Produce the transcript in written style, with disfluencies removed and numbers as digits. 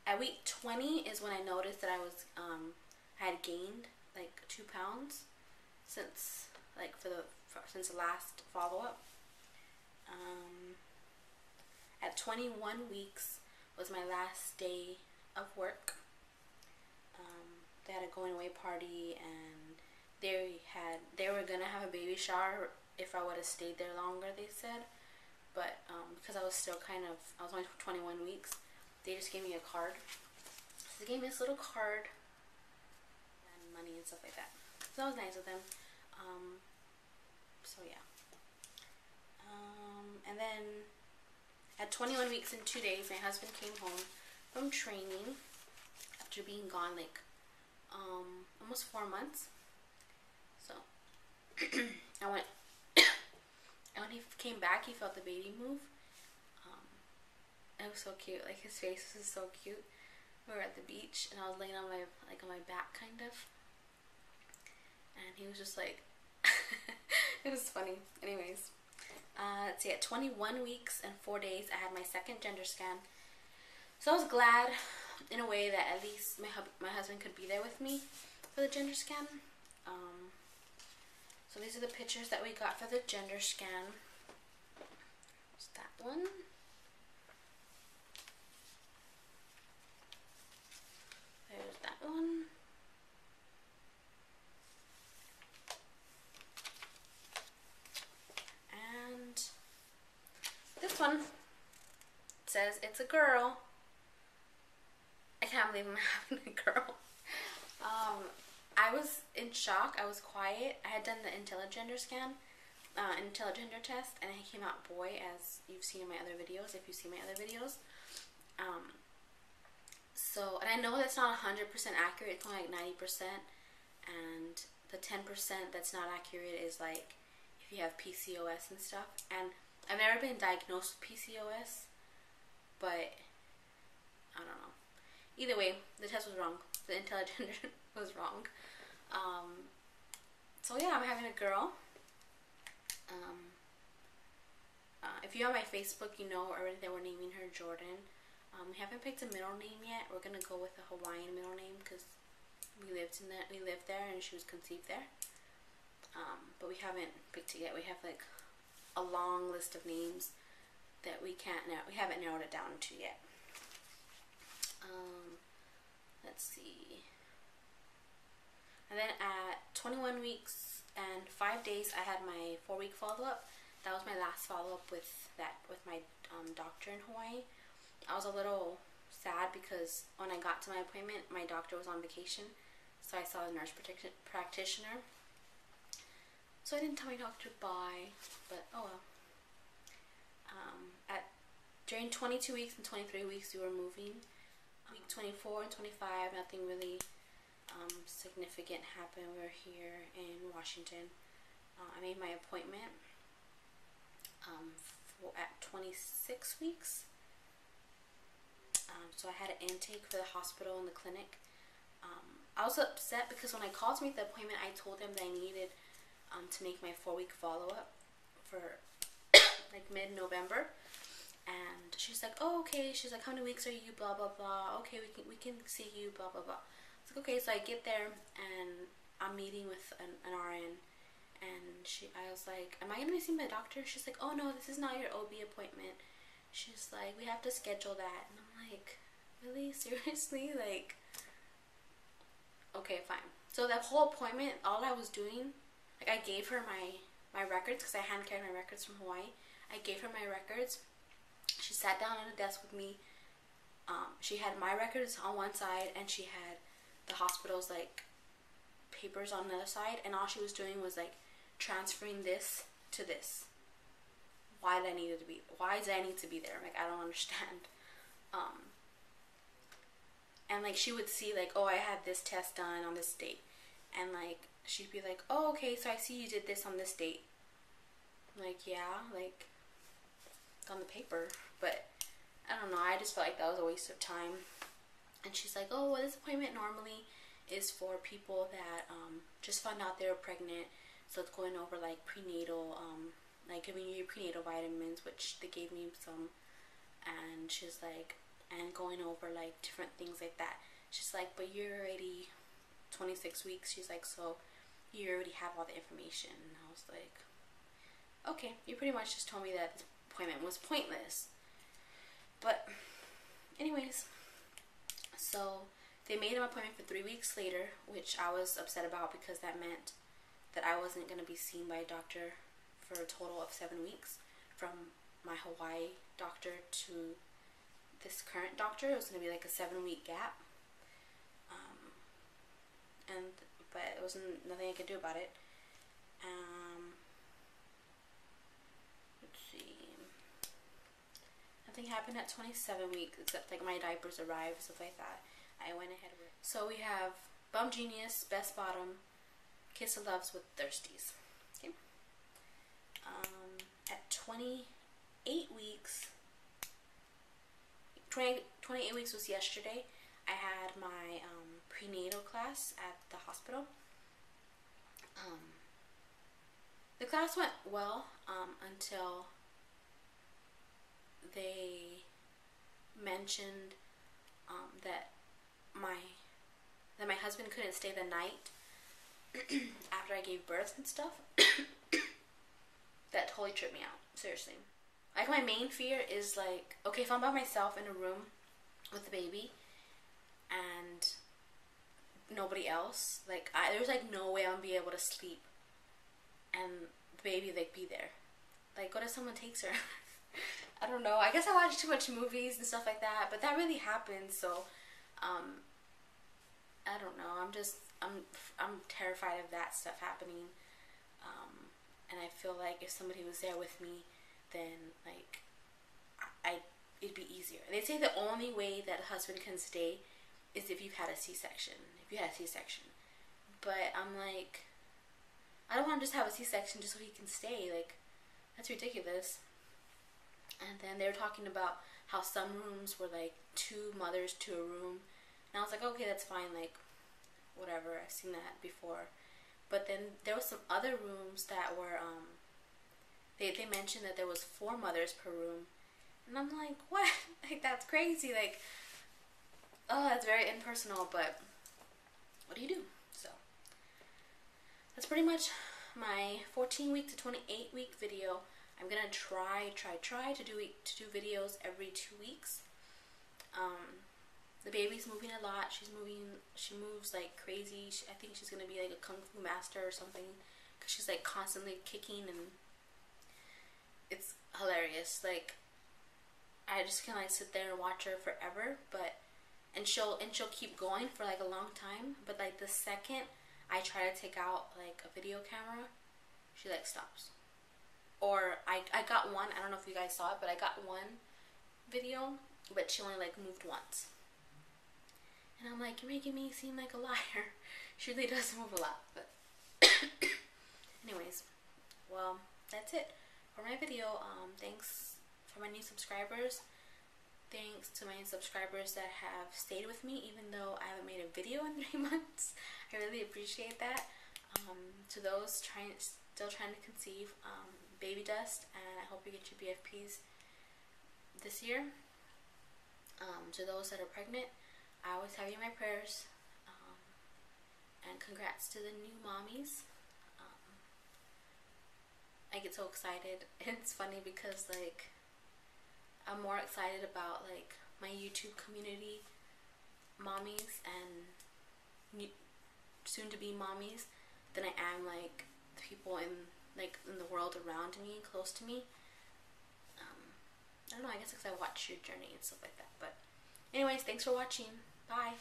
At week 20 is when I noticed that I had gained like 2 pounds since since the last follow-up. At 21 weeks was my last day of work. They had a going away party, and they were gonna have a baby shower if I would have stayed there longer, they said. But because I was only 21 weeks, they just gave me a card. So they gave me this little card and money and stuff like that. So that was nice of them. So yeah. And then at 21 weeks and 2 days, my husband came home from training after being gone like almost 4 months. So I went and when he came back, he felt the baby move. It was so cute. Like, his face was so cute. We were at the beach, and I was laying on my back, kind of. And he was just like, it was funny. Anyways, let's see. At 21 weeks and 4 days, I had my second gender scan. So I was glad, in a way, that at least my husband could be there with me for the gender scan. So these are the pictures that we got for the gender scan. There's that one. There's that one. And this one says it's a girl. I can't believe I'm having a girl. I was in shock. I was quiet. I had done the IntelliGender scan, IntelliGender test, and it came out boy, as you've seen in my other videos, if you see my other videos. So, and I know that's not 100% accurate. It's only like 90%, and the 10% that's not accurate is like if you have PCOS and stuff. And I've never been diagnosed with PCOS, but I don't know. Either way, the test was wrong. The IntelliGender was wrong. So yeah, I'm having a girl. If you're on my Facebook, you know already that we're naming her Jordan. We haven't picked a middle name yet. We're gonna go with a Hawaiian middle name because we lived there and she was conceived there. But we haven't picked it yet. We have like a long list of names that we haven't narrowed it down to yet. Let's see. And then at 21 weeks and 5 days, I had my 4-week follow-up. That was my last follow-up with my doctor in Hawaii. I was a little sad because when I got to my appointment, my doctor was on vacation, so I saw a nurse practitioner. So I didn't tell my doctor bye, but oh well. During 22 weeks and 23 weeks, we were moving. Week 24 and 25, nothing really significant happened. We were here in Washington. I made my appointment at 26 weeks. So I had an intake for the hospital and the clinic. I was upset because when I called to make the appointment, I told them that I needed to make my 4-week follow-up for like mid-November. And she's like, oh, okay. She's like, how many weeks are you? Blah, blah, blah. Okay, we can see you, blah, blah, blah. It's like, okay. So I get there, and I'm meeting with an RN. And I was like, am I going to be seen by a doctor? She's like, oh, no, this is not your OB appointment. She's like, we have to schedule that. And I'm like, really? Seriously? Like, okay, fine. So that whole appointment, all I was doing, like, I gave her my records because I hand carried my records from Hawaii. I gave her my records. She sat down at a desk with me. She had my records on one side, and she had the hospital's like papers on the other side, and all she was doing was like transferring this to this. Why does I need to be there? Like, I don't understand. And like she would see like, oh, I had this test done on this date, and like she'd be like, oh, okay, so I see you did this on this date. I'm like, yeah, like it's on the paper, but I don't know. I just felt like that was a waste of time. And she's like, oh, well, this appointment normally is for people that just found out they were pregnant, so it's going over like prenatal, like giving you your prenatal vitamins, which they gave me some. And she's like, and going over like different things like that. She's like, but you're already 26 weeks. She's like, so you already have all the information. And I was like, okay, you pretty much just told me that this appointment was pointless. But anyways, so they made an appointment for 3 weeks later, which I was upset about because that meant that I wasn't going to be seen by a doctor for a total of 7 weeks, from my Hawaii doctor to this current doctor. It was going to be like a 7-week gap. But it wasn't nothing I could do about it. Let's see. Nothing happened at 27 weeks except like my diapers arrived, stuff like that. I went ahead with it. So we have Bum Genius, Best Bottom, Kiss of Loves with Thirsties. Okay. At 28 weeks, 28 weeks was yesterday. I had my prenatal class at the hospital. The class went well until they mentioned that my husband couldn't stay the night after I gave birth and stuff. That totally tripped me out, seriously. Like, my main fear is like, okay, if I'm by myself in a room with the baby and nobody else, like, there's like no way I'm gonna be able to sleep and the baby like be there. Like, what if someone takes her? I don't know. I guess I watch too much movies and stuff like that, but that really happens. So I don't know. I'm terrified of that stuff happening. And I feel like if somebody was there with me, then like it'd be easier. They say the only way that a husband can stay is if you've had a C-section. If you had a C-section. But I'm like, I don't want to just have a C-section just so he can stay. Like, that's ridiculous. And then they were talking about how some rooms were like 2 mothers to a room. And I was like, okay, that's fine. Like, whatever. I've seen that before. But then there was some other rooms that were, they mentioned that there was 4 mothers per room. And I'm like, what? Like, that's crazy. Like, oh, that's very impersonal, but what do you do? So, that's pretty much my 14-week to 28-week video. I'm gonna try to do videos every 2 weeks. The baby's moving a lot. She moves like crazy. I think she's gonna be like a kung fu master or something, because she's like constantly kicking, and it's hilarious. Like, I just can like sit there and watch her forever, and she'll keep going for like a long time. But like the second I try to take out like a video camera, she like stops. Or I got one. I don't know if you guys saw it, but I got one video, but she only like moved once. And I'm like, you're making me seem like a liar. She really does move a lot. But anyways, well, that's it for my video. Thanks for my new subscribers. Thanks to my subscribers that have stayed with me even though I haven't made a video in 3 months. I really appreciate that. To those still trying to conceive, baby dust, and I hope you get your BFPs this year. To those that are pregnant, I always have you in my prayers, and congrats to the new mommies. I get so excited. It's funny because like I'm more excited about like my YouTube community mommies and soon to be mommies than I am like the people in the world around me, close to me. I don't know, I guess because I watch your journey and stuff like that. But anyways, thanks for watching. Bye.